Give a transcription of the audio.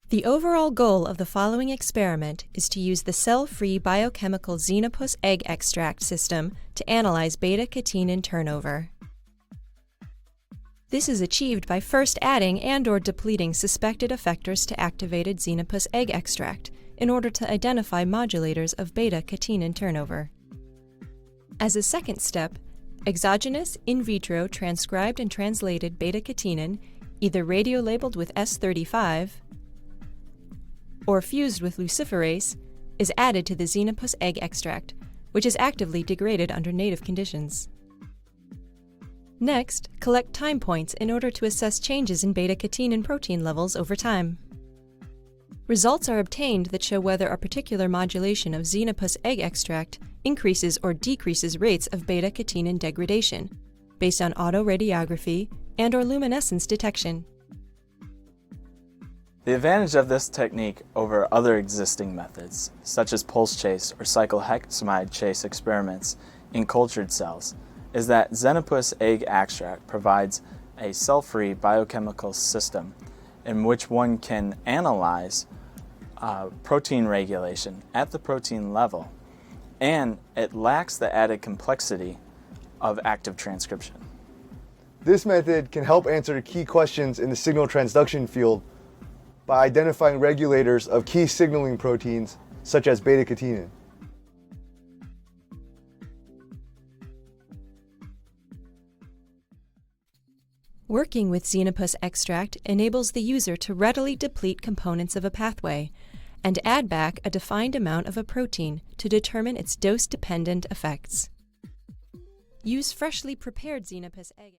The overall goal of the following experiment is to use the cell-free biochemical Xenopus egg extract system to analyze beta-catenin turnover. This is achieved by first adding and/or depleting suspected effectors to activated Xenopus egg extract in order to identify modulators of beta-catenin turnover. As a second step, exogenous in vitro transcribed and translated beta-catenin, either radiolabeled with S35 or fused with luciferase, is added to the Xenopus egg extract, which is actively degraded under native conditions. Next, collect time points in order to assess changes in beta-catenin protein levels over time. Results are obtained that show whether a particular modulation of Xenopus egg extract increases or decreases rates of beta-catenin degradation, based on autoradiography and/or luminescence detection. The advantage of this technique over other existing methods, such as pulse chase or cyclohexamide chase experiments in cultured cells, is that Xenopus egg extract provides a cell-free biochemical system in which one can analyze protein regulation at the protein level, and it lacks the added complexity of active transcription. This method can help answer key questions in the signal transduction field by identifying regulators of key signaling proteins such as beta-catenin. Working with Xenopus extract enables the user to readily deplete components of a pathway and add back a defined amount of a protein to determine its dose-dependent effects. Use freshly prepared Xenopus egg.